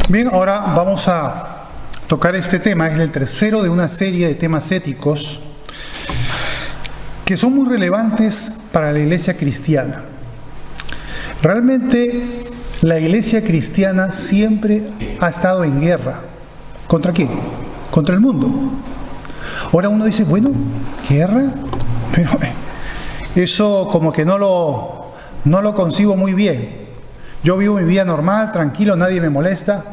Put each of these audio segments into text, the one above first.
Bien, ahora vamos a tocar este tema. Es el tercero de una serie de temas éticos que son muy relevantes para la iglesia cristiana. Realmente la iglesia cristiana siempre ha estado en guerra. ¿Contra quién? Contra el mundo. Ahora uno dice, bueno, ¿guerra? Pero eso como que no lo concibo muy bien. Yo vivo mi vida normal, tranquilo, nadie me molesta.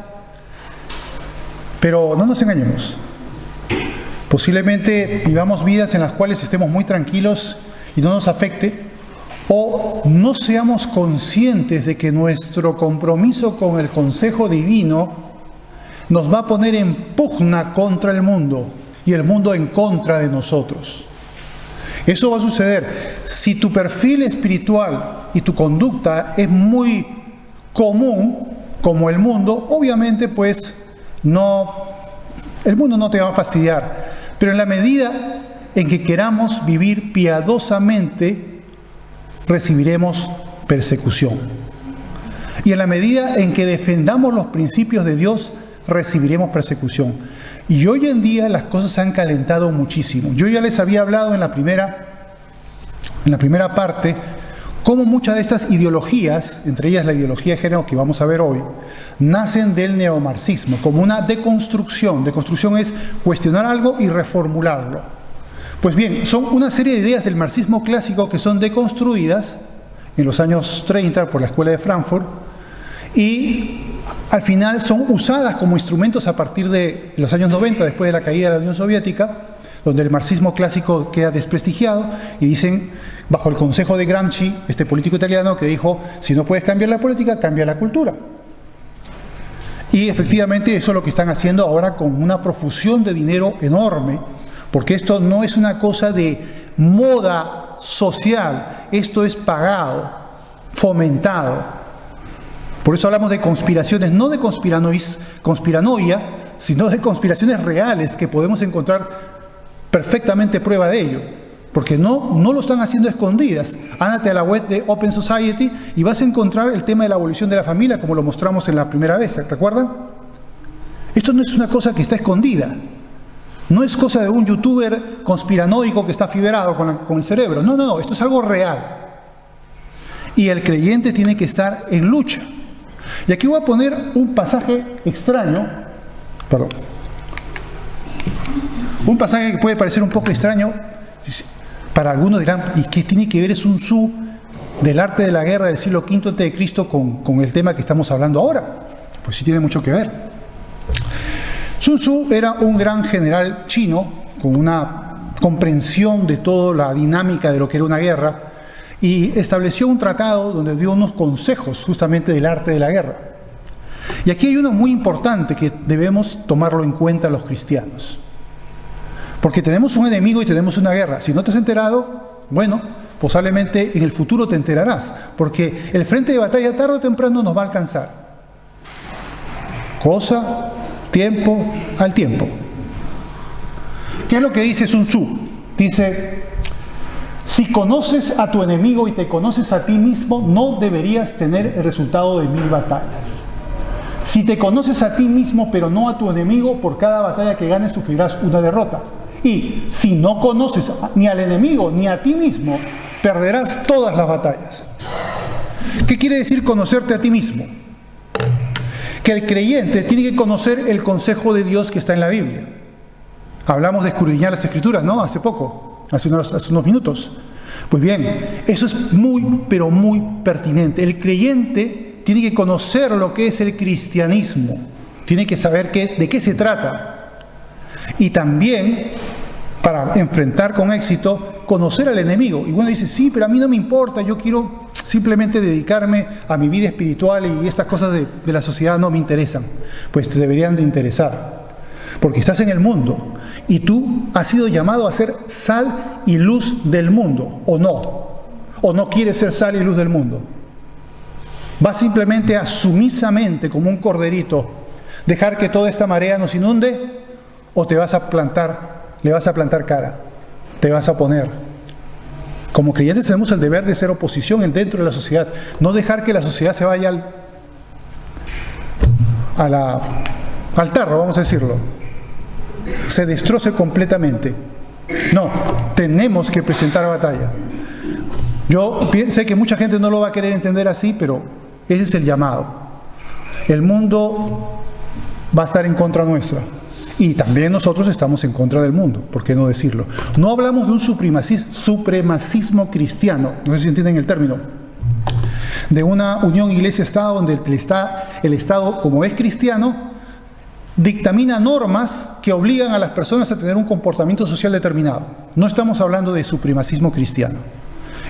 Pero no nos engañemos. Posiblemente vivamos vidas en las cuales estemos muy tranquilos y no nos afecte, o no seamos conscientes de que nuestro compromiso con el consejo divino nos va a poner en pugna contra el mundo y el mundo en contra de nosotros. Eso va a suceder. Si tu perfil espiritual y tu conducta es muy común, como el mundo, obviamente pues el mundo no te va a fastidiar. Pero en la medida en que queramos vivir piadosamente, recibiremos persecución. Y en la medida en que defendamos los principios de Dios, recibiremos persecución. Y hoy en día las cosas se han calentado muchísimo. Yo ya les había hablado en la primera parte, cómo muchas de estas ideologías, entre ellas la ideología de género que vamos a ver hoy, nacen del neomarxismo, como una deconstrucción. Deconstrucción es cuestionar algo y reformularlo. Pues bien, son una serie de ideas del marxismo clásico que son deconstruidas en los años 30 por la Escuela de Frankfurt y al final son usadas como instrumentos a partir de los años 90, después de la caída de la Unión Soviética, donde el marxismo clásico queda desprestigiado, y dicen, bajo el consejo de Gramsci, este político italiano que dijo, si no puedes cambiar la política, cambia la cultura. Y efectivamente eso es lo que están haciendo ahora con una profusión de dinero enorme, porque esto no es una cosa de moda social, esto es pagado, fomentado. Por eso hablamos de conspiraciones, no de conspiranoia, sino de conspiraciones reales que podemos encontrar perfectamente prueba de ello, porque no lo están haciendo escondidas. Ándate a la web de Open Society y vas a encontrar el tema de la abolición de la familia, como lo mostramos en la primera vez, ¿recuerdan? Esto no es una cosa que está escondida, no es cosa de un youtuber conspiranoico que está fibrado con el cerebro, no, esto es algo real. Y el creyente tiene que estar en lucha. Y aquí voy a poner un pasaje extraño, un pasaje que puede parecer un poco extraño. Para algunos dirán, ¿y qué tiene que ver Sun Tzu del arte de la guerra del siglo V a.C. con el tema que estamos hablando ahora? Pues sí tiene mucho que ver. Sun Tzu era un gran general chino con una comprensión de toda la dinámica de lo que era una guerra y estableció un tratado donde dio unos consejos justamente del arte de la guerra. Y aquí hay uno muy importante que debemos tomarlo en cuenta los cristianos. Porque tenemos un enemigo y tenemos una guerra. Si no te has enterado, bueno, posiblemente en el futuro te enterarás. Porque el frente de batalla tarde o temprano nos va a alcanzar. Cosa, tiempo, al tiempo. ¿Qué es lo que dice Sun Tzu? Dice, si conoces a tu enemigo y te conoces a ti mismo, no deberías tener el resultado de 1000 batallas. Si te conoces a ti mismo pero no a tu enemigo, por cada batalla que ganes sufrirás una derrota. Y si no conoces ni al enemigo ni a ti mismo, perderás todas las batallas. ¿Qué quiere decir conocerte a ti mismo? Que el creyente tiene que conocer el consejo de Dios que está en la Biblia. Hablamos de escudriñar las Escrituras, ¿no? Hace unos minutos. Pues bien, eso es muy, pero muy pertinente. El creyente tiene que conocer lo que es el cristianismo. Tiene que saber de qué se trata. Y también, para enfrentar con éxito, conocer al enemigo. Y bueno, dice, sí, pero a mí no me importa, yo quiero simplemente dedicarme a mi vida espiritual y estas cosas de la sociedad no me interesan. Pues te deberían de interesar. Porque estás en el mundo y tú has sido llamado a ser sal y luz del mundo, ¿o no? ¿O no quieres ser sal y luz del mundo? Vas simplemente a sumisamente, como un corderito, dejar que toda esta marea nos inunde, o te vas a plantar, le vas a plantar cara, te vas a oponer. Como creyentes tenemos el deber de ser oposición dentro de la sociedad, no dejar que la sociedad se vaya al tarro, vamos a decirlo, se destroce completamente. No, tenemos que presentar batalla. Yo sé que mucha gente no lo va a querer entender así, pero ese es el llamado. El mundo va a estar en contra nuestra. Y también nosotros estamos en contra del mundo, ¿por qué no decirlo? No hablamos de un supremacismo cristiano, no sé si entienden el término, de una unión iglesia-estado donde el Estado, como es cristiano, dictamina normas que obligan a las personas a tener un comportamiento social determinado. No estamos hablando de supremacismo cristiano.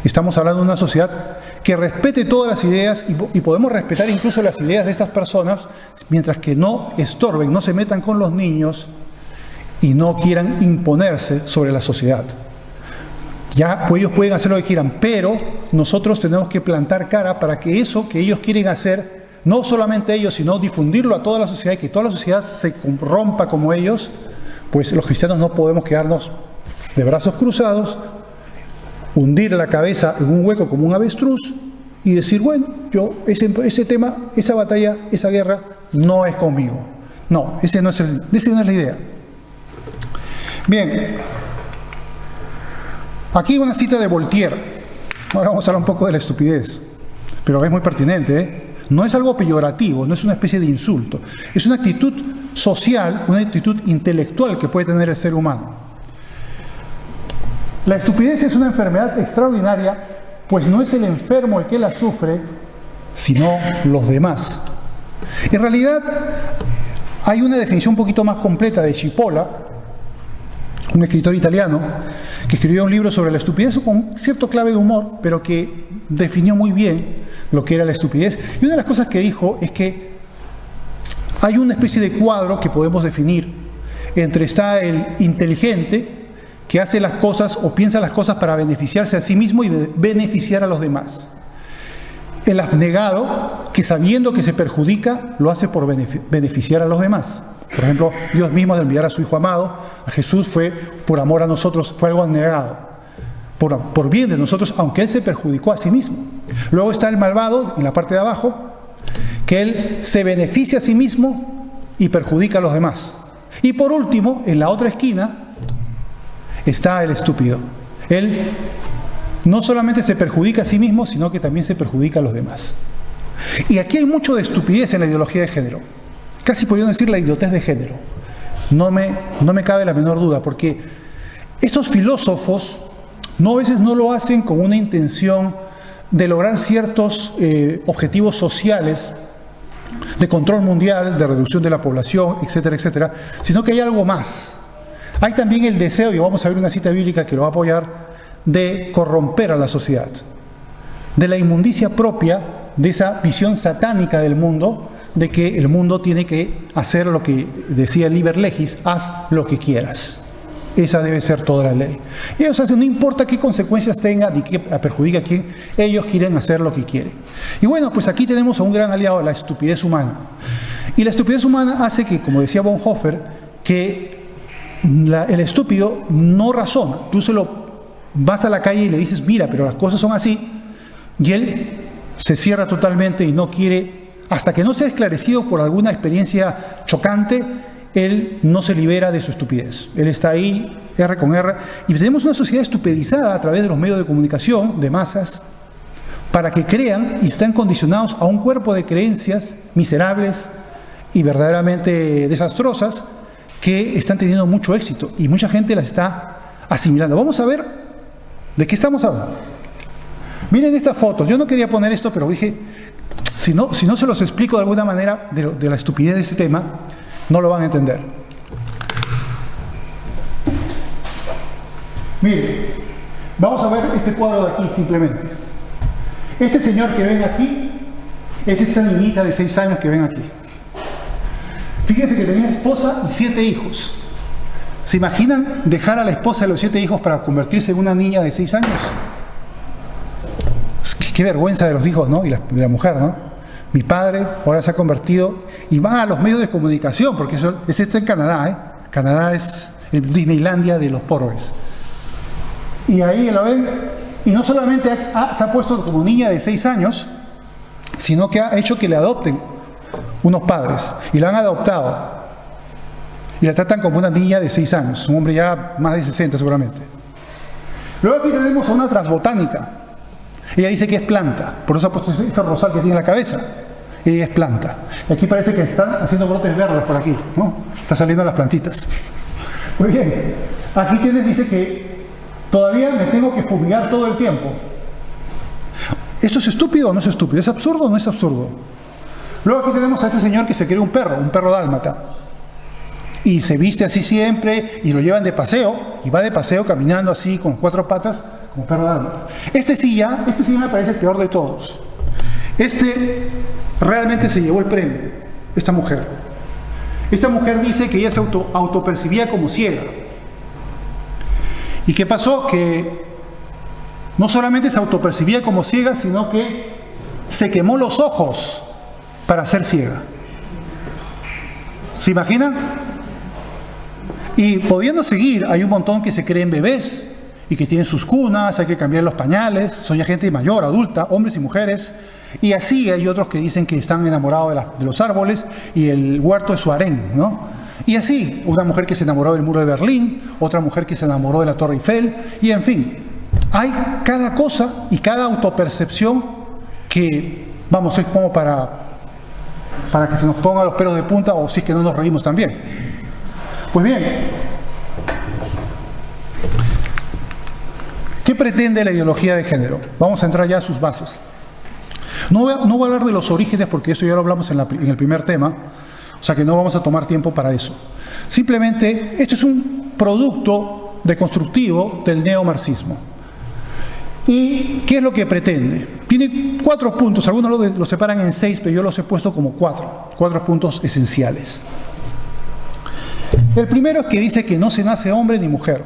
Estamos hablando de una sociedad que respete todas las ideas y podemos respetar incluso las ideas de estas personas mientras que no estorben, no se metan con los niños y no quieran imponerse sobre la sociedad. Ya pues ellos pueden hacer lo que quieran, pero nosotros tenemos que plantar cara para que eso que ellos quieren hacer, no solamente ellos, sino difundirlo a toda la sociedad y que toda la sociedad se rompa como ellos, pues los cristianos no podemos quedarnos de brazos cruzados, hundir la cabeza en un hueco como un avestruz y decir, bueno, yo ese tema, esa batalla, esa guerra no es conmigo. No, esa no es la idea. Bien, aquí una cita de Voltaire. Ahora vamos a hablar un poco de la estupidez, pero es muy pertinente, ¿eh? No es algo peyorativo, no es una especie de insulto. Es una actitud social, una actitud intelectual que puede tener el ser humano. La estupidez es una enfermedad extraordinaria, pues no es el enfermo el que la sufre, sino los demás. En realidad, hay una definición un poquito más completa de Cipolla, un escritor italiano, que escribió un libro sobre la estupidez con cierto clave de humor, pero que definió muy bien lo que era la estupidez. Y una de las cosas que dijo es que hay una especie de cuadro que podemos definir entre está el inteligente, que hace las cosas o piensa las cosas para beneficiarse a sí mismo y beneficiar a los demás. El abnegado, que sabiendo que se perjudica, lo hace por beneficiar a los demás. Por ejemplo, Dios mismo al enviar a su Hijo amado, a Jesús, fue por amor a nosotros, fue algo abnegado, por bien de nosotros, aunque Él se perjudicó a sí mismo. Luego está el malvado, en la parte de abajo, que Él se beneficia a sí mismo y perjudica a los demás. Y por último, en la otra esquina, está el estúpido. Él no solamente se perjudica a sí mismo, sino que también se perjudica a los demás. Y aquí hay mucho de estupidez en la ideología de género. Casi podríamos decir la idiotez de género. No me cabe la menor duda, porque estos filósofos a veces no lo hacen con una intención de lograr ciertos objetivos sociales, de control mundial, de reducción de la población, etcétera, etcétera, sino que hay algo más. Hay también el deseo, y vamos a ver una cita bíblica que lo va a apoyar, de corromper a la sociedad, de la inmundicia propia, de esa visión satánica del mundo, de que el mundo tiene que hacer lo que decía el Liber Legis, haz lo que quieras. Esa debe ser toda la ley. Y ellos hacen, no importa qué consecuencias tenga ni qué perjudica a quién, ellos quieren hacer lo que quieren. Y bueno, pues aquí tenemos a un gran aliado, la estupidez humana. Y la estupidez humana hace que, como decía Bonhoeffer, que el estúpido no razona. Tú vas a la calle y le dices, mira, pero las cosas son así, y él se cierra totalmente y no quiere, hasta que no sea esclarecido por alguna experiencia chocante, él no se libera de su estupidez. Él está ahí, R con R, y tenemos una sociedad estupidizada a través de los medios de comunicación, de masas, para que crean y están condicionados a un cuerpo de creencias miserables y verdaderamente desastrosas, que están teniendo mucho éxito y mucha gente las está asimilando. Vamos a ver de qué estamos hablando. Miren estas fotos. Yo no quería poner esto, pero dije, si no se los explico de alguna manera de la estupidez de este tema, no lo van a entender. Miren, vamos a ver este cuadro de aquí simplemente. Este señor que ven aquí es esta niñita de 6 años que ven aquí. Fíjense que tenía esposa y 7 hijos. ¿Se imaginan dejar a la esposa de los 7 hijos para convertirse en una niña de 6 años? Qué vergüenza de los hijos, ¿no? Y de la mujer, ¿no? Mi padre ahora se ha convertido y va a los medios de comunicación, porque eso es esto en Canadá, ¿eh? Canadá es el Disneylandia de los pobres. Y ahí la ven, Y no solamente se ha puesto como niña de 6 años, sino que ha hecho que le adopten unos padres. Y la han adoptado. Y la tratan como una niña de 6 años. Un hombre ya más de 60 seguramente. Luego aquí tenemos a una transbotánica. Ella dice que es planta. Por eso ha puesto ese rosal que tiene en la cabeza. Ella es planta. Y aquí parece que están haciendo brotes verdes por aquí, ¿no? Están saliendo las plantitas. Muy bien. Aquí dice que todavía me tengo que fumigar todo el tiempo. ¿Esto es estúpido o no es estúpido? ¿Es absurdo o no es absurdo? Luego aquí tenemos a este señor que se cree un perro dálmata. Y se viste así siempre y lo llevan de paseo. Y va de paseo caminando así con 4 patas como perro dálmata. Este sí me parece el peor de todos. Este realmente se llevó el premio, esta mujer. Esta mujer dice que ella se autopercibía como ciega. ¿Y qué pasó? Que no solamente se autopercibía como ciega, sino que se quemó los ojos para ser ciega. ¿Se imaginan? Y pudiendo seguir, hay un montón que se creen bebés y que tienen sus cunas, hay que cambiar los pañales, son ya gente mayor, adulta, hombres y mujeres. Y así hay otros que dicen que están enamorados de los árboles y el huerto es su harén, ¿no? Y así, una mujer que se enamoró del muro de Berlín, otra mujer que se enamoró de la Torre Eiffel, y en fin, hay cada cosa y cada autopercepción que, vamos, es como para que se nos pongan los pelos de punta o si es que no nos reímos también. Pues bien, ¿qué pretende la ideología de género? Vamos a entrar ya a sus bases. No voy a hablar de los orígenes porque eso ya lo hablamos en el primer tema, o sea que no vamos a tomar tiempo para eso. Simplemente, esto es un producto deconstructivo del neomarxismo. ¿Y qué es lo que pretende? Tiene 4 puntos, algunos lo separan en 6, pero yo los he puesto como 4 puntos esenciales. El primero es que dice que no se nace hombre ni mujer.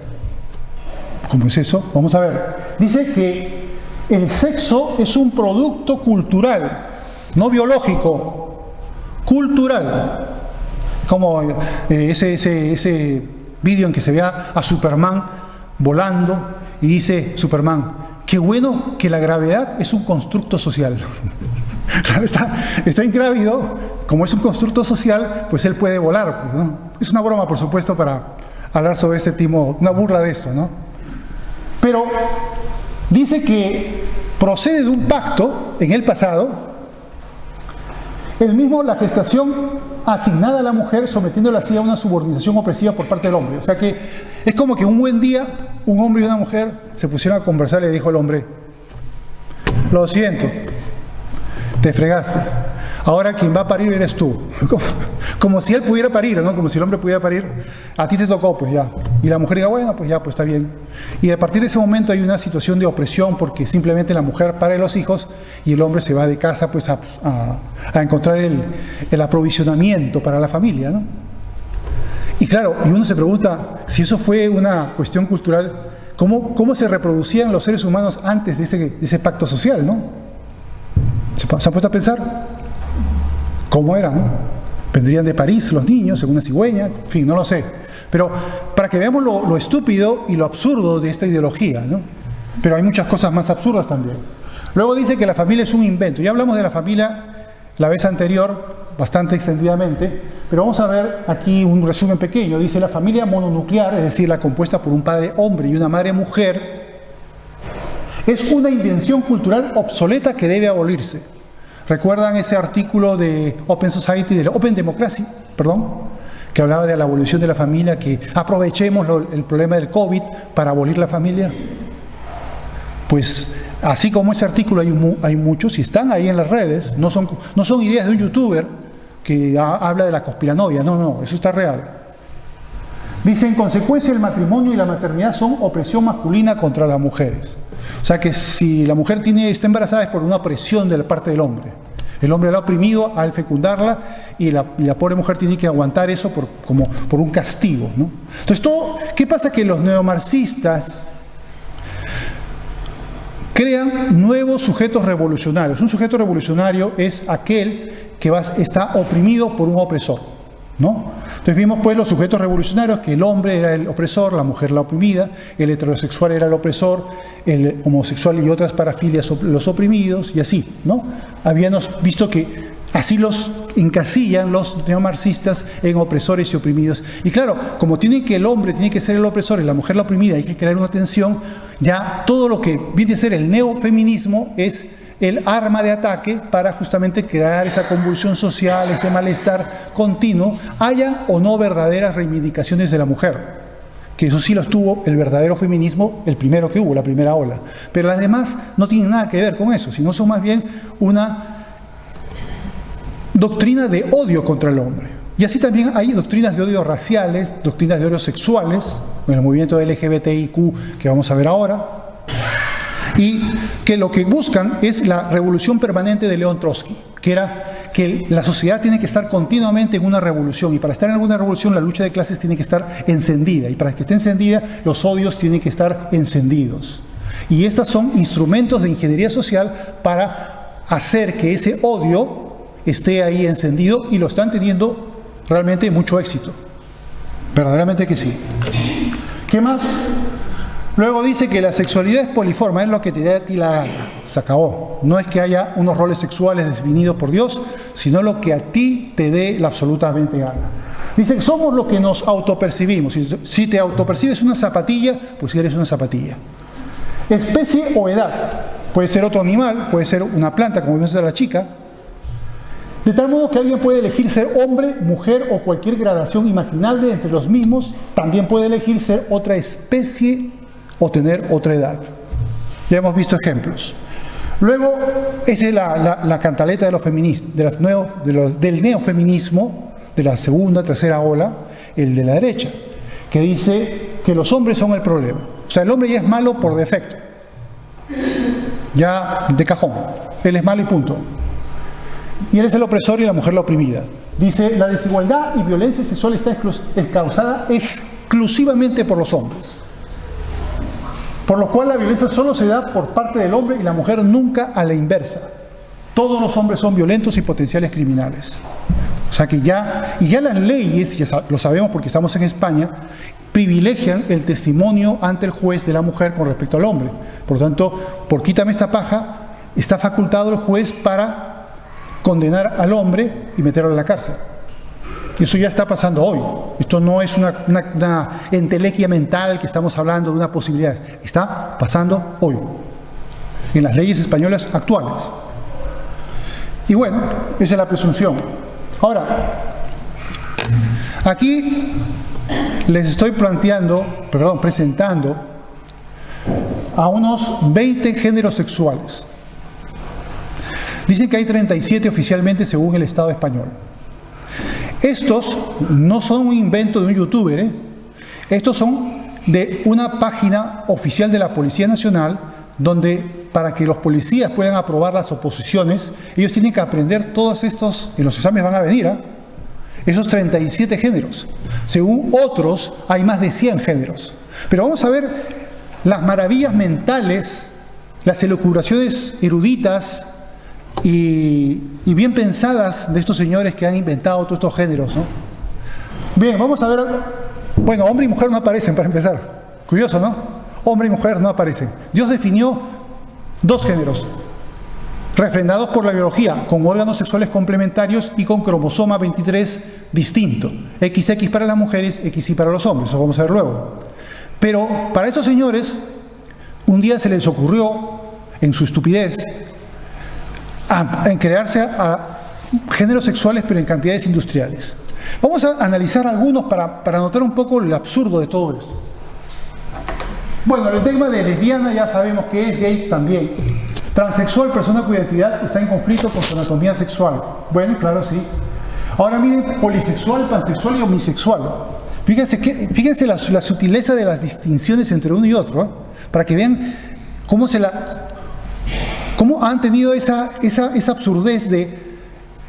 ¿Cómo es eso? Vamos a ver. Dice que el sexo es un producto cultural, no biológico, cultural. Como ese vídeo en que se ve a Superman volando y dice Superman, qué bueno que la gravedad es un constructo social. Está ingrávido, como es un constructo social, pues él puede volar, ¿no? Es una broma, por supuesto, para hablar sobre este tipo, una burla de esto, ¿no? Pero dice que procede de un pacto en el pasado, la gestación asignada a la mujer, sometiéndola así a una subordinación opresiva por parte del hombre. O sea que es como que un buen día un hombre y una mujer se pusieron a conversar y le dijo al hombre, lo siento, te fregaste, ahora quien va a parir eres tú. Como si él pudiera parir, ¿no? Como si el hombre pudiera parir, a ti te tocó, pues ya. Y la mujer diga, bueno, pues ya, pues está bien. Y a partir de ese momento hay una situación de opresión porque simplemente la mujer pare los hijos y el hombre se va de casa pues a encontrar el aprovisionamiento para la familia, ¿no? Y claro, y uno se pregunta, si eso fue una cuestión cultural, ¿cómo se reproducían los seres humanos antes de ese pacto social, ¿no? ¿Se han puesto a pensar? ¿Cómo era, no? Vendrían de París los niños, según una cigüeña, en fin, no lo sé. Pero para que veamos lo estúpido y lo absurdo de esta ideología, ¿no? Pero hay muchas cosas más absurdas también. Luego dice que la familia es un invento. Ya hablamos de la familia la vez anterior, bastante extendidamente, pero vamos a ver aquí un resumen pequeño. Dice la familia mononuclear, es decir, la compuesta por un padre hombre y una madre mujer, es una invención cultural obsoleta que debe abolirse. ¿Recuerdan ese artículo de Open Society, de Open Democracy, que hablaba de la abolición de la familia, que aprovechemos el problema del COVID para abolir la familia? Pues así como ese artículo hay muchos y están ahí en las redes, no son ideas de un youtuber que habla de la conspiranoia, no, eso está real. Dice, en consecuencia el matrimonio y la maternidad son opresión masculina contra las mujeres. O sea que si la mujer está embarazada es por una opresión de la parte del hombre. El hombre la ha oprimido al fecundarla y la pobre mujer tiene que aguantar eso por un castigo, ¿no? Entonces, ¿qué pasa? Que los neomarxistas crean nuevos sujetos revolucionarios. Un sujeto revolucionario es aquel que está oprimido por un opresor. ¿no? Entonces vimos pues los sujetos revolucionarios, que el hombre era el opresor, la mujer la oprimida, el heterosexual era el opresor, el homosexual y otras parafilias los oprimidos, y así, ¿no? Habíamos visto que así los encasillan los neomarxistas en opresores y oprimidos. Y claro, como el hombre tiene que ser el opresor y la mujer la oprimida, hay que crear una tensión, ya todo lo que viene a ser el neofeminismo es el arma de ataque para justamente crear esa convulsión social, ese malestar continuo, haya o no verdaderas reivindicaciones de la mujer, que eso sí los tuvo el verdadero feminismo, el primero que hubo, la primera ola. Pero las demás no tienen nada que ver con eso, sino son más bien una doctrina de odio contra el hombre. Y así también hay doctrinas de odio raciales, doctrinas de odio sexuales, en el movimiento LGBTIQ que vamos a ver ahora, y que lo que buscan es la revolución permanente de León Trotsky, que era que la sociedad tiene que estar continuamente en una revolución, y para estar en alguna revolución la lucha de clases tiene que estar encendida, y para que esté encendida los odios tienen que estar encendidos. Y estos son instrumentos de ingeniería social para hacer que ese odio esté ahí encendido, y lo están teniendo realmente mucho éxito. Verdaderamente que sí. ¿Qué más? Luego dice que la sexualidad es poliforme, es lo que te dé a ti la gana. Se acabó. No es que haya unos roles sexuales definidos por Dios, sino lo que a ti te dé la absolutamente gana. Dice que somos lo que nos autopercibimos. Si te autopercibes una zapatilla, pues eres una zapatilla. Especie o edad. Puede ser otro animal, puede ser una planta, como vimos a la chica. De tal modo que alguien puede elegir ser hombre, mujer o cualquier gradación imaginable entre los mismos. También puede elegir ser otra especie o tener otra edad. Ya hemos visto ejemplos. Luego, esa es la cantaleta de los feministas, del neofeminismo, de la segunda, tercera ola, el de la derecha, que dice que los hombres son el problema. O sea, el hombre ya es malo por defecto. Ya de cajón. Él es malo y punto. Y él es el opresor y la mujer la oprimida. Dice, la desigualdad y violencia sexual está causada exclusivamente por los hombres. Por lo cual la violencia solo se da por parte del hombre y la mujer nunca a la inversa. Todos los hombres son violentos y potenciales criminales. O sea que ya las leyes, ya lo sabemos porque estamos en España, privilegian el testimonio ante el juez de la mujer con respecto al hombre. Por lo tanto, por quítame esta paja, está facultado el juez para condenar al hombre y meterlo en la cárcel. Eso ya está pasando hoy. Esto no es una entelequia mental que estamos hablando de una posibilidad. Está pasando hoy, en las leyes españolas actuales. Y bueno, esa es la presunción. Ahora, aquí les estoy presentando a unos 20 géneros sexuales. Dicen que hay 37 oficialmente según el Estado español. Estos no son un invento de un youtuber, estos son de una página oficial de la Policía Nacional, donde para que los policías puedan aprobar las oposiciones, ellos tienen que aprender todos estos, en los exámenes van a venir, esos 37 géneros. Según otros, hay más de 100 géneros. Pero vamos a ver las maravillas mentales, las elucubraciones eruditas y bien pensadas de estos señores que han inventado todos estos géneros, ¿no? Bien, vamos a ver. Bueno, hombre y mujer no aparecen para empezar. Curioso, ¿no? Hombre y mujer no aparecen. Dios definió dos géneros, refrendados por la biología, con órganos sexuales complementarios y con cromosoma 23 distinto. XX para las mujeres, XY para los hombres. Eso vamos a ver luego. Pero para estos señores, un día se les ocurrió, en su estupidez, en crearse a géneros sexuales, pero en cantidades industriales. Vamos a analizar algunos para notar un poco el absurdo de todo esto. Bueno, el tema de lesbiana ya sabemos que es, gay también. Transexual, persona cuya identidad está en conflicto con su anatomía sexual. Bueno, claro, sí. Ahora miren, polisexual, pansexual y homosexual. Fíjense la sutileza de las distinciones entre uno y otro, para que vean cómo han tenido esa absurdez de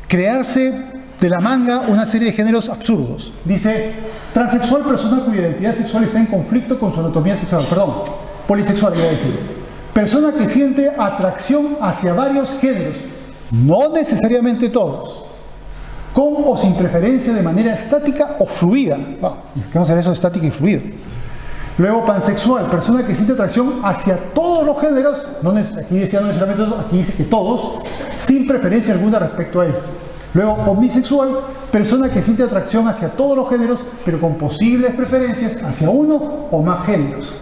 crearse de la manga una serie de géneros absurdos. Dice, transexual, persona cuya identidad sexual está en conflicto con su anatomía sexual. Perdón, polisexual, iba a decir. Persona que siente atracción hacia varios géneros, no necesariamente todos. con o sin preferencia de manera estática o fluida. Vamos a ver eso, estática y fluida. Luego, pansexual, persona que siente atracción hacia todos los géneros, aquí decía no necesariamente todos, aquí dice que todos, sin preferencia alguna respecto a esto. Luego, omnisexual, persona que siente atracción hacia todos los géneros, pero con posibles preferencias hacia uno o más géneros.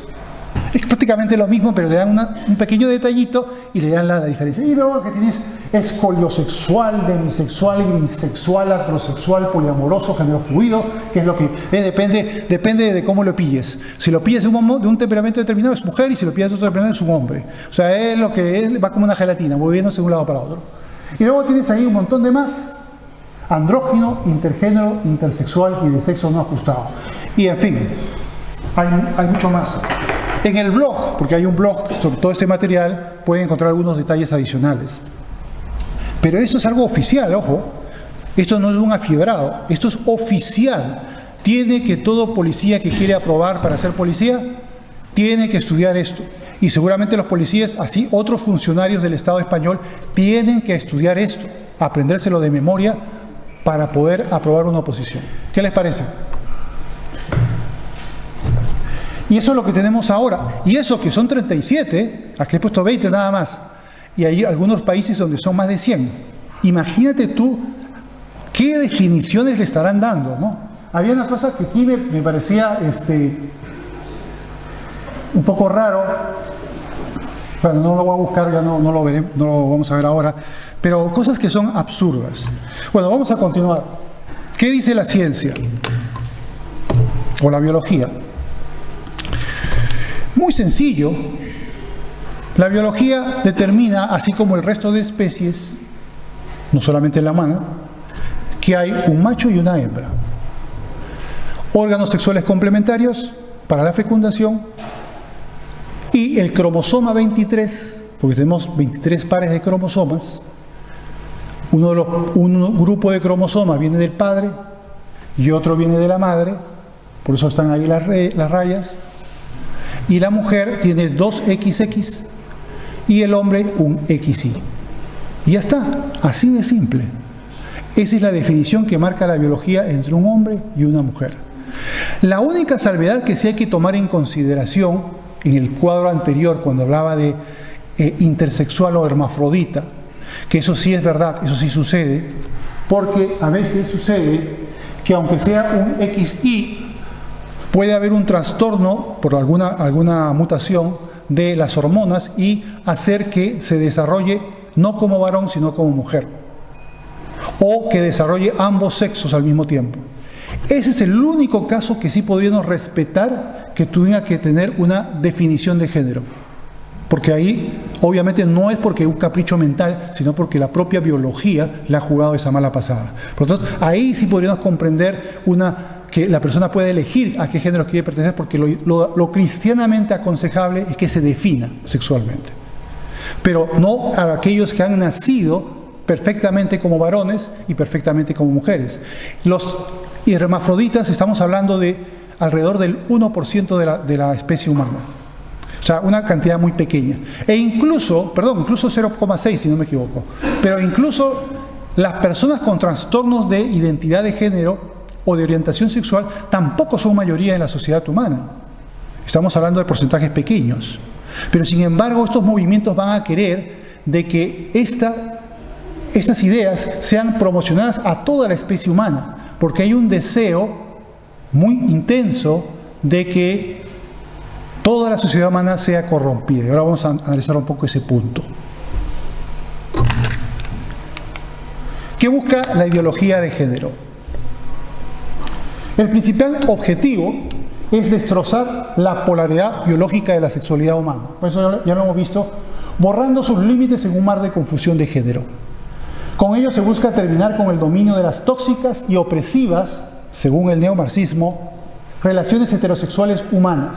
Es prácticamente lo mismo, pero le dan un pequeño detallito y le dan la diferencia. Y luego que tienes escoliosexual, demisexual, bisexual, heterosexual, poliamoroso, género fluido, que es lo que depende de cómo lo pilles. Si lo pilles de un temperamento determinado es mujer, y si lo pilles de otro temperamento es un hombre. O sea, es lo que es, va como una gelatina, moviéndose de un lado para otro. Y luego tienes ahí un montón de más: andrógino, intergénero, intersexual y de sexo no ajustado. Y en fin, hay mucho más. En el blog, porque hay un blog sobre todo este material, pueden encontrar algunos detalles adicionales. Pero esto es algo oficial, ojo. Esto no es un afiebrado, esto es oficial. Tiene que todo policía que quiere aprobar para ser policía, tiene que estudiar esto. Y seguramente los policías, así otros funcionarios del Estado español, tienen que estudiar esto, aprendérselo de memoria para poder aprobar una oposición. ¿Qué les parece? Y eso es lo que tenemos ahora. Y eso que son 37, aquí he puesto 20 nada más. Y hay algunos países donde son más de 100. Imagínate tú qué definiciones le estarán dando, ¿no? Había una cosa que aquí me parecía un poco raro. Bueno, no lo voy a buscar, ya no lo veré, no lo vamos a ver ahora. Pero cosas que son absurdas. Bueno, vamos a continuar. ¿Qué dice la ciencia? O la biología. Muy sencillo. La biología determina, así como el resto de especies, no solamente la humana, que hay un macho y una hembra. Órganos sexuales complementarios para la fecundación y el cromosoma 23, porque tenemos 23 pares de cromosomas. Un grupo de cromosomas viene del padre y otro viene de la madre, por eso están ahí las rayas. Y la mujer tiene 2 XX y el hombre un XY. Y ya está, así de simple. Esa es la definición que marca la biología entre un hombre y una mujer. La única salvedad que sí hay que tomar en consideración en el cuadro anterior, cuando hablaba de intersexual o hermafrodita, que eso sí es verdad, eso sí sucede, porque a veces sucede que aunque sea un XY, puede haber un trastorno por alguna mutación de las hormonas y hacer que se desarrolle no como varón, sino como mujer. O que desarrolle ambos sexos al mismo tiempo. Ese es el único caso que sí podríamos respetar que tuviera que tener una definición de género. Porque ahí, obviamente, no es porque un capricho mental, sino porque la propia biología le ha jugado esa mala pasada. Por lo tanto, ahí sí podríamos comprender que la persona puede elegir a qué género quiere pertenecer, porque lo cristianamente aconsejable es que se defina sexualmente. Pero no a aquellos que han nacido perfectamente como varones y perfectamente como mujeres. Los hermafroditas, estamos hablando de alrededor del 1% de la especie humana. O sea, una cantidad muy pequeña. E incluso 0,6 si no me equivoco. Pero incluso las personas con trastornos de identidad de género o de orientación sexual tampoco son mayoría en la sociedad humana. Estamos hablando de porcentajes pequeños. Pero sin embargo, estos movimientos van a querer de que estas ideas sean promocionadas a toda la especie humana, porque hay un deseo muy intenso de que toda la sociedad humana sea corrompida. Y ahora vamos a analizar un poco ese punto. ¿Qué busca la ideología de género? El principal objetivo es destrozar la polaridad biológica de la sexualidad humana. Por eso ya lo hemos visto, borrando sus límites en un mar de confusión de género. Con ello se busca terminar con el dominio de las tóxicas y opresivas, según el neomarxismo, relaciones heterosexuales humanas,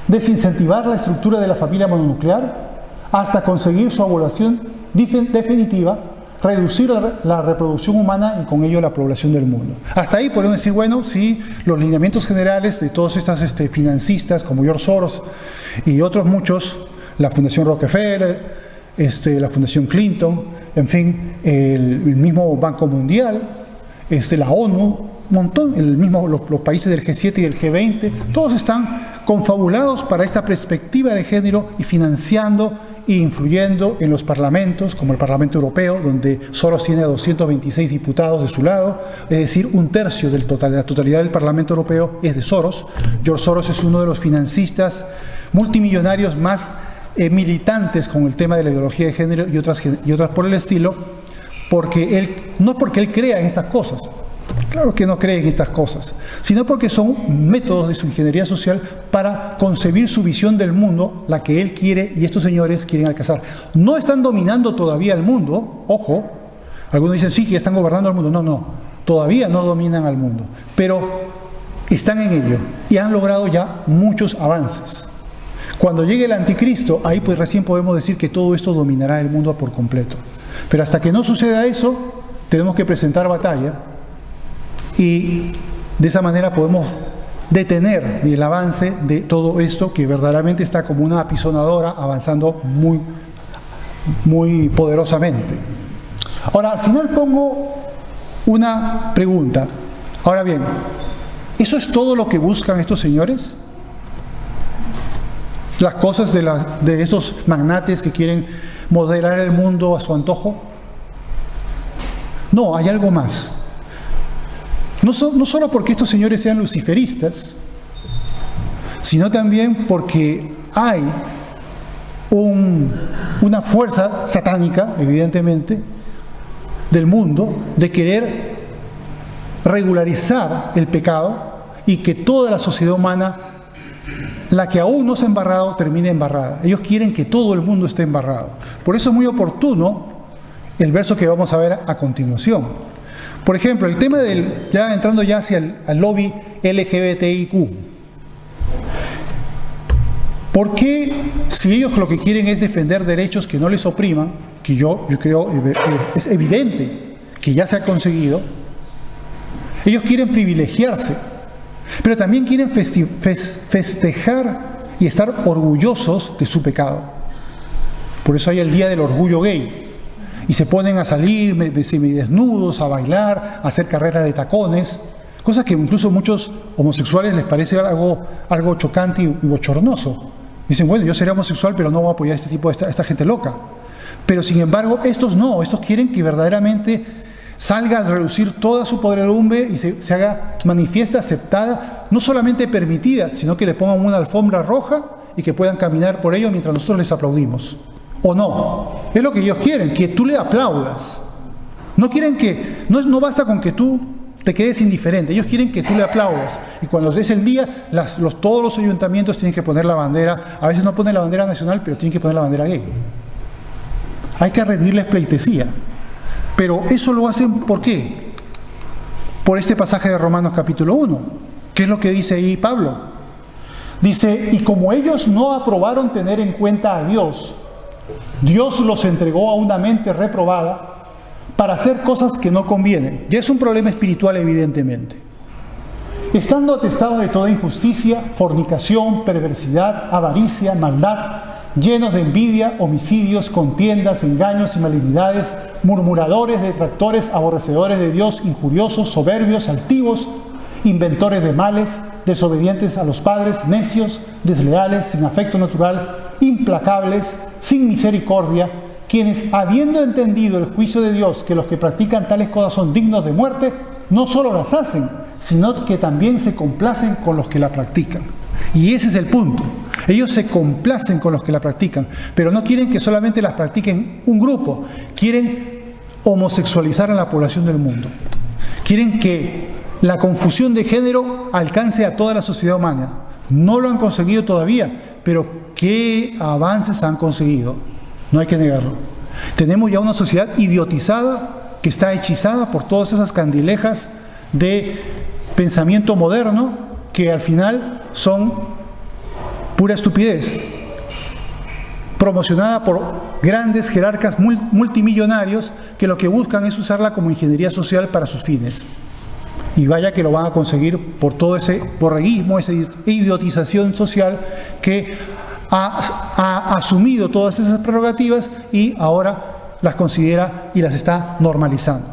desincentivar la estructura de la familia mononuclear hasta conseguir su abolición definitiva, reducir la reproducción humana y con ello la población del mundo. Hasta ahí podemos decir, bueno, sí, los lineamientos generales de todos estas financistas como George Soros y otros muchos, la Fundación Rockefeller, la Fundación Clinton, en fin, el mismo Banco Mundial, la ONU, un montón, los países del G7 y del G20, todos están confabulados para esta perspectiva de género y financiando e influyendo en los parlamentos, como el Parlamento Europeo, donde Soros tiene a 226 diputados de su lado, es decir, un tercio de la totalidad del Parlamento Europeo es de Soros. George Soros es uno de los financistas multimillonarios más militantes con el tema de la ideología de género y otras por el estilo, no porque él crea en estas cosas, claro que no cree en estas cosas, sino porque son métodos de su ingeniería social para concebir su visión del mundo, la que él quiere y estos señores quieren alcanzar. No están dominando todavía el mundo, ojo, algunos dicen sí, que ya están gobernando el mundo, no, todavía no dominan al mundo, pero están en ello y han logrado ya muchos avances. Cuando llegue el anticristo, ahí pues recién podemos decir que todo esto dominará el mundo por completo. Pero hasta que no suceda eso, tenemos que presentar batalla y de esa manera podemos detener el avance de todo esto que verdaderamente está como una apisonadora avanzando muy, muy poderosamente. Ahora, al final pongo una pregunta. Ahora bien, ¿eso es todo lo que buscan estos señores? Las cosas de estos magnates que quieren modelar el mundo a su antojo. No, hay algo más. No solo porque estos señores sean luciferistas, sino también porque hay una fuerza satánica, evidentemente, del mundo, de querer regularizar el pecado y que toda la sociedad humana, la que aún no se ha embarrado, termine embarrada. Ellos quieren que todo el mundo esté embarrado. Por eso es muy oportuno el verso que vamos a ver a continuación. Por ejemplo, el tema ya entrando ya hacia el lobby LGBTIQ. ¿Por qué, si ellos lo que quieren es defender derechos que no les opriman, que yo creo es evidente que ya se ha conseguido, ellos quieren privilegiarse, pero también quieren festejar y estar orgullosos de su pecado? Por eso hay el Día del Orgullo Gay. Y se ponen a salir semidesnudos, a bailar, a hacer carreras de tacones, cosas que incluso a muchos homosexuales les parece algo chocante y bochornoso. Dicen, bueno, yo seré homosexual, pero no voy a apoyar este tipo de esta gente loca. Pero sin embargo, estos no, estos quieren que verdaderamente salga a relucir toda su podredumbre y se haga manifiesta, aceptada, no solamente permitida, sino que le pongan una alfombra roja y que puedan caminar por ello mientras nosotros les aplaudimos. ¿O no? Es lo que ellos quieren, que tú le aplaudas. No quieren no basta con que tú te quedes indiferente, ellos quieren que tú le aplaudas. Y cuando es el día, todos los ayuntamientos tienen que poner la bandera, a veces no ponen la bandera nacional, pero tienen que poner la bandera gay. Hay que rendirles pleitesía. Pero eso lo hacen, ¿por qué? Por este pasaje de Romanos capítulo 1. ¿Qué es lo que dice ahí Pablo? Dice, y como ellos no aprobaron tener en cuenta a Dios, Dios los entregó a una mente reprobada para hacer cosas que no convienen. Ya es un problema espiritual, evidentemente. Estando atestados de toda injusticia, fornicación, perversidad, avaricia, maldad, llenos de envidia, homicidios, contiendas, engaños y malignidades, murmuradores, detractores, aborrecedores de Dios, injuriosos, soberbios, altivos, inventores de males, desobedientes a los padres, necios, desleales, sin afecto natural, implacables, sin misericordia, quienes, habiendo entendido el juicio de Dios, que los que practican tales cosas son dignos de muerte, no solo las hacen, sino que también se complacen con los que la practican. Y ese es el punto. Ellos se complacen con los que la practican, pero no quieren que solamente las practiquen un grupo, quieren homosexualizar a la población del mundo. Quieren que la confusión de género alcance a toda la sociedad humana. No lo han conseguido todavía, pero ¿qué avances han conseguido? No hay que negarlo. Tenemos ya una sociedad idiotizada que está hechizada por todas esas candilejas de pensamiento moderno que al final son pura estupidez, promocionada por grandes jerarcas multimillonarios que lo que buscan es usarla como ingeniería social para sus fines. Y vaya que lo van a conseguir por todo ese borreguismo, esa idiotización social que ha asumido todas esas prerrogativas y ahora las considera y las está normalizando.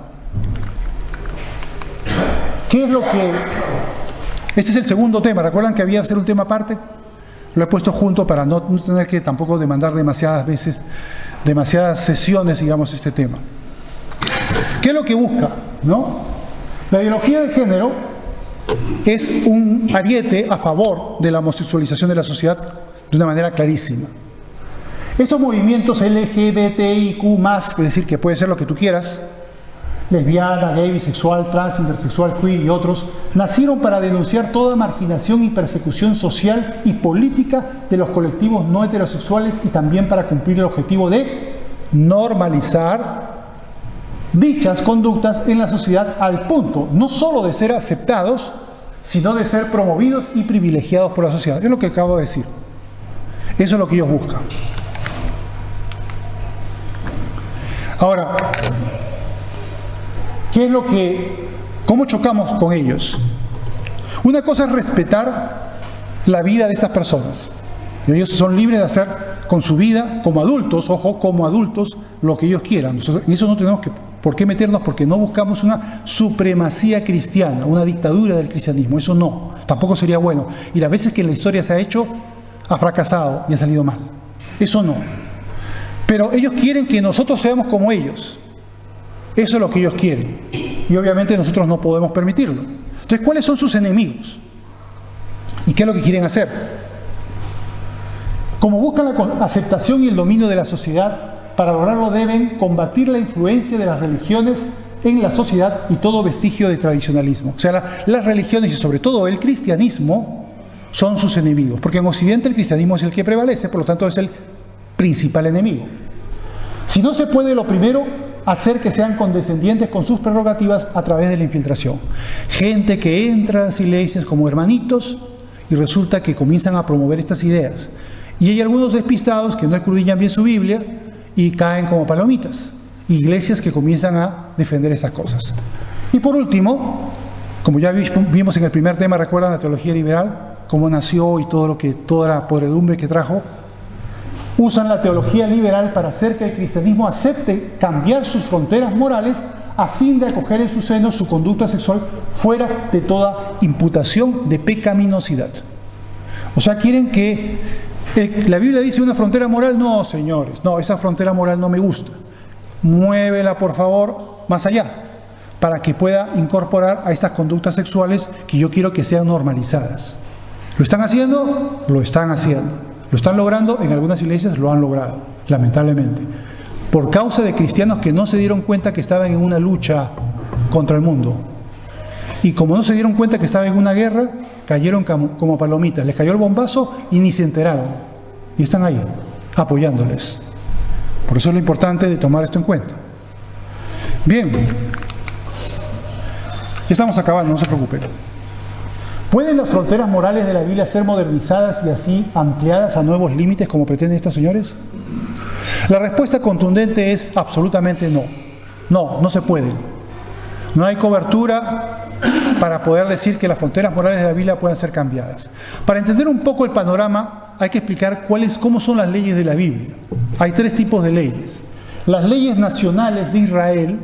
¿Qué es lo que...? Este es el segundo tema. ¿Recuerdan que había que hacer un tema aparte? Lo he puesto junto para no tener que tampoco demandar demasiadas sesiones, digamos, este tema. ¿Qué es lo que busca? ¿No? La ideología de género es un ariete a favor de la homosexualización de la sociedad de una manera clarísima. Estos movimientos LGBTIQ+, es decir, que puede ser lo que tú quieras, lesbiana, gay, bisexual, trans, intersexual, queer y otros, nacieron para denunciar toda marginación y persecución social y política de los colectivos no heterosexuales y también para cumplir el objetivo de normalizar dichas conductas en la sociedad al punto no solo de ser aceptados, sino de ser promovidos y privilegiados por la sociedad. Es lo que acabo de decir. Eso es lo que ellos buscan. Ahora, ¿cómo chocamos con ellos? Una cosa es respetar la vida de estas personas. Ellos son libres de hacer con su vida, como adultos, ojo, como adultos, lo que ellos quieran. En eso no tenemos por qué meternos, porque no buscamos una supremacía cristiana, una dictadura del cristianismo. Eso no, tampoco sería bueno. Y las veces que en la historia se ha hecho, ha fracasado y ha salido mal. Eso no. Pero ellos quieren que nosotros seamos como ellos. Eso es lo que ellos quieren. Y obviamente nosotros no podemos permitirlo. Entonces, ¿cuáles son sus enemigos? ¿Y qué es lo que quieren hacer? Como buscan la aceptación y el dominio de la sociedad, para lograrlo deben combatir la influencia de las religiones en la sociedad y todo vestigio de tradicionalismo. O sea, las religiones y sobre todo el cristianismo son sus enemigos. Porque en Occidente el cristianismo es el que prevalece, por lo tanto es el principal enemigo. Si no se puede, lo primero, hacer que sean condescendientes con sus prerrogativas a través de la infiltración. Gente que entra a las iglesias como hermanitos y resulta que comienzan a promover estas ideas. Y hay algunos despistados que no escudriñan bien su Biblia y caen como palomitas. Iglesias que comienzan a defender esas cosas. Y por último, como ya vimos en el primer tema, ¿recuerdan la teología liberal? Cómo nació y toda la podredumbre que trajo. Usan la teología liberal para hacer que el cristianismo acepte cambiar sus fronteras morales a fin de acoger en su seno su conducta sexual fuera de toda imputación de pecaminosidad. O sea, quieren que la Biblia dice una frontera moral. No, señores, no, esa frontera moral no me gusta. Muévela, por favor, más allá, para que pueda incorporar a estas conductas sexuales que yo quiero que sean normalizadas. ¿Lo están haciendo? Lo están haciendo. ¿Lo están logrando? En algunas iglesias lo han logrado, lamentablemente. Por causa de cristianos que no se dieron cuenta que estaban en una lucha contra el mundo. Y como no se dieron cuenta que estaban en una guerra, cayeron como palomitas. Les cayó el bombazo y ni se enteraron. Y están ahí, apoyándoles. Por eso es lo importante de tomar esto en cuenta. Bien. Ya estamos acabando, no se preocupen. ¿Pueden las fronteras morales de la Biblia ser modernizadas y así ampliadas a nuevos límites como pretenden estos señores? La respuesta contundente es absolutamente no. No se puede. No hay cobertura para poder decir que las fronteras morales de la Biblia puedan ser cambiadas. Para entender un poco el panorama hay que explicar cómo son las leyes de la Biblia. Hay tres tipos de leyes. Las leyes nacionales de Israel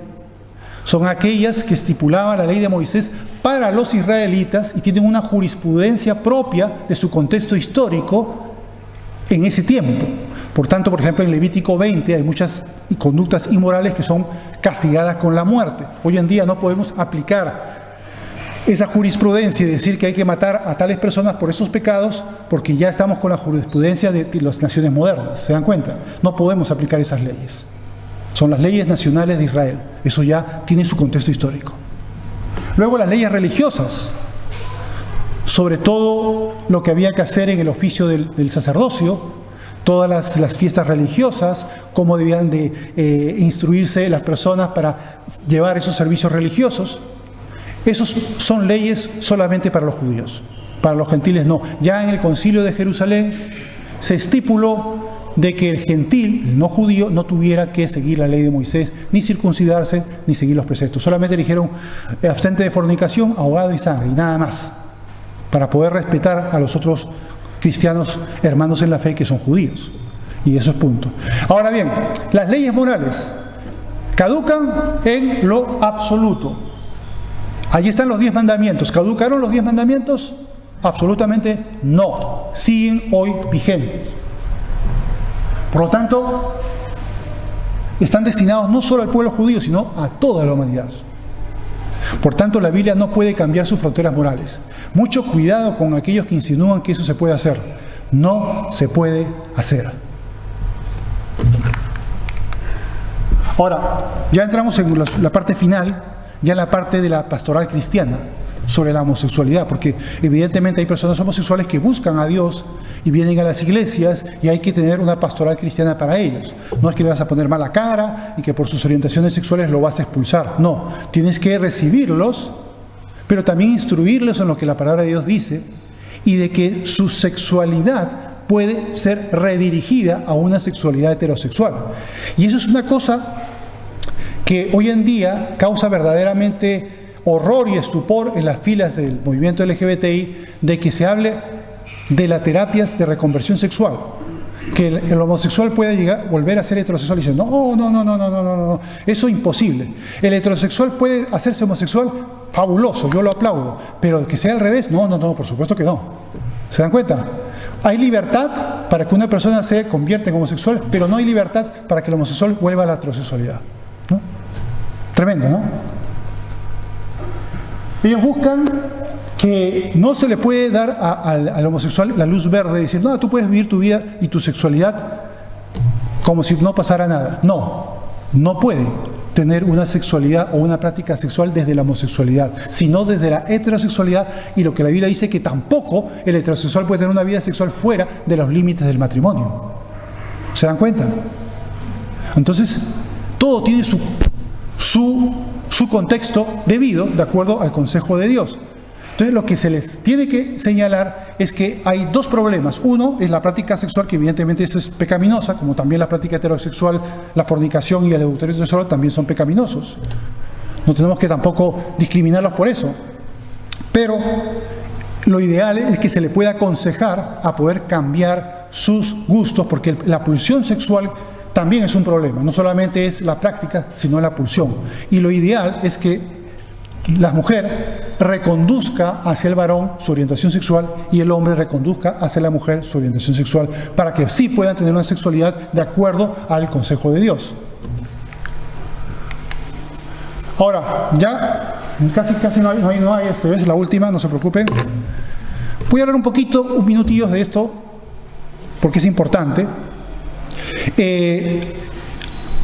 son aquellas que estipulaba la ley de Moisés para los israelitas y tienen una jurisprudencia propia de su contexto histórico en ese tiempo. Por tanto, por ejemplo, en Levítico 20 hay muchas conductas inmorales que son castigadas con la muerte. Hoy en día no podemos aplicar esa jurisprudencia y decir que hay que matar a tales personas por esos pecados porque ya estamos con la jurisprudencia de las naciones modernas. ¿Se dan cuenta? No podemos aplicar esas leyes. Son las leyes nacionales de Israel. Eso ya tiene su contexto histórico. Luego las leyes religiosas, sobre todo lo que había que hacer en el oficio del sacerdocio, todas las fiestas religiosas, cómo debían de instruirse las personas para llevar esos servicios religiosos. Esos son leyes solamente para los judíos, para los gentiles no. Ya en el Concilio de Jerusalén se estipuló de que el gentil, el no judío, no tuviera que seguir la ley de Moisés, ni circuncidarse, ni seguir los preceptos. Solamente dijeron abstente de fornicación, ahogado y sangre, y nada más, para poder respetar a los otros cristianos hermanos en la fe que son judíos. Y eso es punto. Ahora bien, las leyes morales caducan en lo absoluto. Ahí están los 10 mandamientos. ¿Caducaron los 10 mandamientos? Absolutamente no. Siguen hoy vigentes. Por lo tanto, están destinados no solo al pueblo judío, sino a toda la humanidad. Por tanto, la Biblia no puede cambiar sus fronteras morales. Mucho cuidado con aquellos que insinúan que eso se puede hacer. No se puede hacer. Ahora, ya entramos en la parte final, ya en la parte de la pastoral cristiana, sobre la homosexualidad, porque evidentemente hay personas homosexuales que buscan a Dios y vienen a las iglesias y hay que tener una pastoral cristiana para ellos. No es que le vas a poner mala cara y que por sus orientaciones sexuales lo vas a expulsar. No, tienes que recibirlos, pero también instruirlos en lo que la palabra de Dios dice y de que su sexualidad puede ser redirigida a una sexualidad heterosexual. Y eso es una cosa que hoy en día causa verdaderamente horror y estupor en las filas del movimiento LGBTI, de que se hable de las terapias de reconversión sexual, que el homosexual puede volver a ser heterosexual y dicen, no, eso es imposible. El heterosexual puede hacerse homosexual, fabuloso, yo lo aplaudo, pero que sea al revés, no, por supuesto que no. ¿Se dan cuenta? Hay libertad para que una persona se convierta en homosexual, pero no hay libertad para que el homosexual vuelva a la heterosexualidad, ¿no? Tremendo, ¿no? Ellos buscan que no se le puede dar al homosexual la luz verde y decir, no, tú puedes vivir tu vida y tu sexualidad como si no pasara nada. No puede tener una sexualidad o una práctica sexual desde la homosexualidad, sino desde la heterosexualidad, y lo que la Biblia dice que tampoco el heterosexual puede tener una vida sexual fuera de los límites del matrimonio. ¿Se dan cuenta? Entonces, todo tiene su contexto debido, de acuerdo al consejo de Dios. Entonces, lo que se les tiene que señalar es que hay dos problemas. Uno es la práctica sexual, que evidentemente eso es pecaminosa, como también la práctica heterosexual, la fornicación y el adulterio sexual también son pecaminosos. No tenemos que tampoco discriminarlos por eso. Pero lo ideal es que se le pueda aconsejar a poder cambiar sus gustos, porque la pulsión sexual también es un problema. No solamente es la práctica, sino la pulsión. Y lo ideal es que la mujer reconduzca hacia el varón su orientación sexual y el hombre reconduzca hacia la mujer su orientación sexual, para que sí puedan tener una sexualidad de acuerdo al consejo de Dios. Ahora, ya casi no hay esto, es la última, no se preocupen. Voy a hablar un minutillo de esto, porque es importante.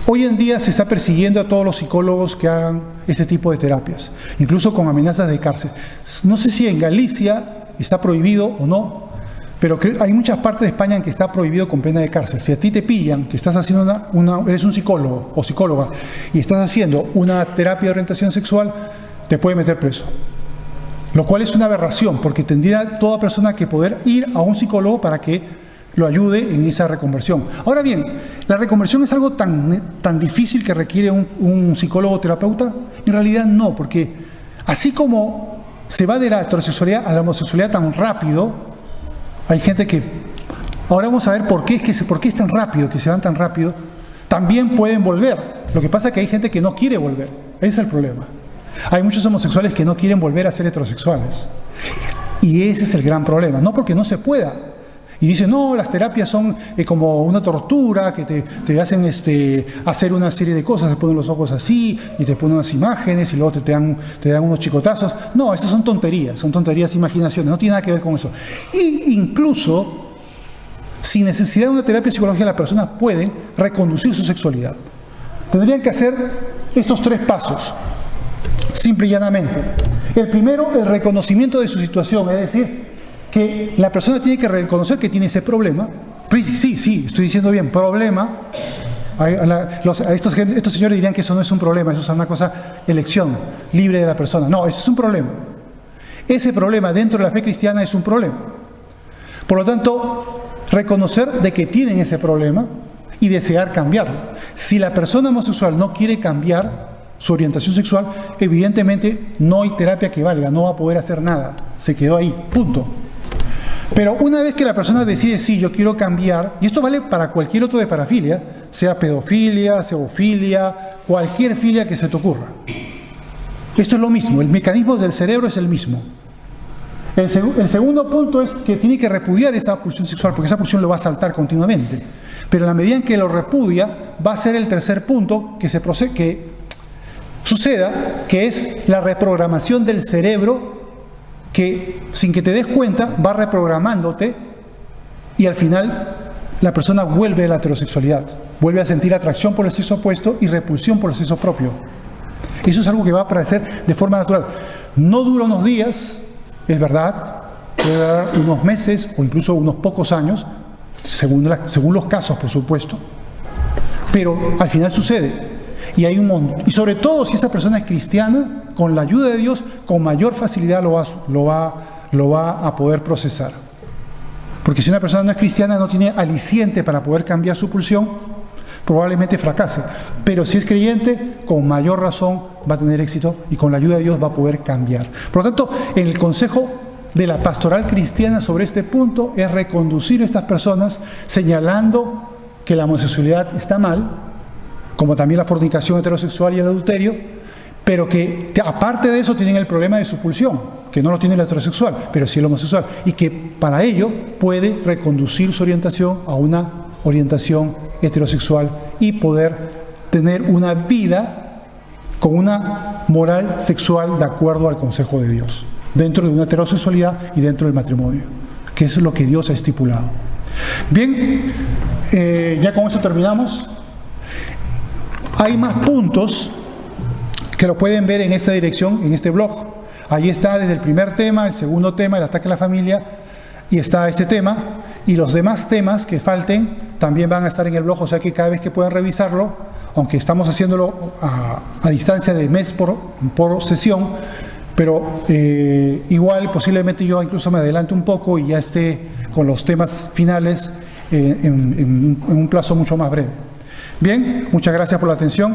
Hoy en día se está persiguiendo a todos los psicólogos que hagan este tipo de terapias, incluso con amenazas de cárcel. No sé si en Galicia está prohibido o no, pero hay muchas partes de España en que está prohibido con pena de cárcel. Si a ti te pillan que estás haciendo eres un psicólogo o psicóloga y estás haciendo una terapia de orientación sexual, te puede meter preso. Lo cual es una aberración, porque tendría toda persona que poder ir a un psicólogo para que lo ayude en esa reconversión. Ahora bien, ¿la reconversión es algo tan difícil que requiere un psicólogo terapeuta? En realidad no, porque así como se va de la heterosexualidad a la homosexualidad tan rápido, hay gente que... Ahora vamos a ver por qué es tan rápido, que se van tan rápido. También pueden volver. Lo que pasa es que hay gente que no quiere volver. Ese es el problema. Hay muchos homosexuales que no quieren volver a ser heterosexuales. Y ese es el gran problema. No porque no se pueda. Y dicen, no, las terapias son como una tortura, que te hacen hacer una serie de cosas, te ponen los ojos así, y te ponen unas imágenes, y luego te dan unos chicotazos. No, esas son tonterías, imaginaciones, no tiene nada que ver con eso. Y incluso, sin necesidad de una terapia psicológica, las personas pueden reconducir su sexualidad. Tendrían que hacer estos 3 pasos, simple y llanamente. El primero, el reconocimiento de su situación, es decir, que la persona tiene que reconocer que tiene ese problema. Sí, estoy diciendo bien, problema. Estos señores dirían que eso no es un problema, eso es una cosa, elección libre de la persona. No, eso es un problema. Ese problema dentro de la fe cristiana es un problema. Por lo tanto, reconocer de que tienen ese problema y desear cambiarlo. Si la persona homosexual no quiere cambiar su orientación sexual, evidentemente no hay terapia que valga, no va a poder hacer nada. Se quedó ahí, punto. Pero una vez que la persona decide, sí, yo quiero cambiar, y esto vale para cualquier otro de parafilia, sea pedofilia, zoofilia, cualquier filia que se te ocurra. Esto es lo mismo, el mecanismo del cerebro es el mismo. El segundo punto es que tiene que repudiar esa pulsión sexual, porque esa pulsión lo va a saltar continuamente. Pero en la medida en que lo repudia, va a ser el tercer punto que suceda, que es la reprogramación del cerebro, que sin que te des cuenta va reprogramándote y al final la persona vuelve a la heterosexualidad, vuelve a sentir atracción por el sexo opuesto y repulsión por el sexo propio. Eso es algo que va a aparecer de forma natural. No dura unos días, es verdad, puede durar unos meses o incluso unos pocos años, según los casos, por supuesto, pero al final sucede. Y hay y sobre todo si esa persona es cristiana, con la ayuda de Dios, con mayor facilidad lo va a poder procesar. Porque si una persona no es cristiana, no tiene aliciente para poder cambiar su pulsión, probablemente fracase. Pero si es creyente, con mayor razón va a tener éxito y con la ayuda de Dios va a poder cambiar. Por lo tanto, el consejo de la pastoral cristiana sobre este punto es reconducir a estas personas señalando que la homosexualidad está mal, como también la fornicación heterosexual y el adulterio, pero que aparte de eso tienen el problema de su pulsión, que no lo tiene el heterosexual, pero sí el homosexual, y que para ello puede reconducir su orientación a una orientación heterosexual y poder tener una vida con una moral sexual de acuerdo al consejo de Dios, dentro de una heterosexualidad y dentro del matrimonio, que es lo que Dios ha estipulado. Bien, ya con esto terminamos. Hay más puntos que lo pueden ver en esta dirección, en este blog. Ahí está desde el primer tema, el segundo tema, el ataque a la familia, y está este tema, y los demás temas que falten también van a estar en el blog, o sea que cada vez que puedan revisarlo, aunque estamos haciéndolo a distancia de mes por sesión, pero igual posiblemente yo incluso me adelante un poco y ya esté con los temas finales en un plazo mucho más breve. Bien, muchas gracias por la atención.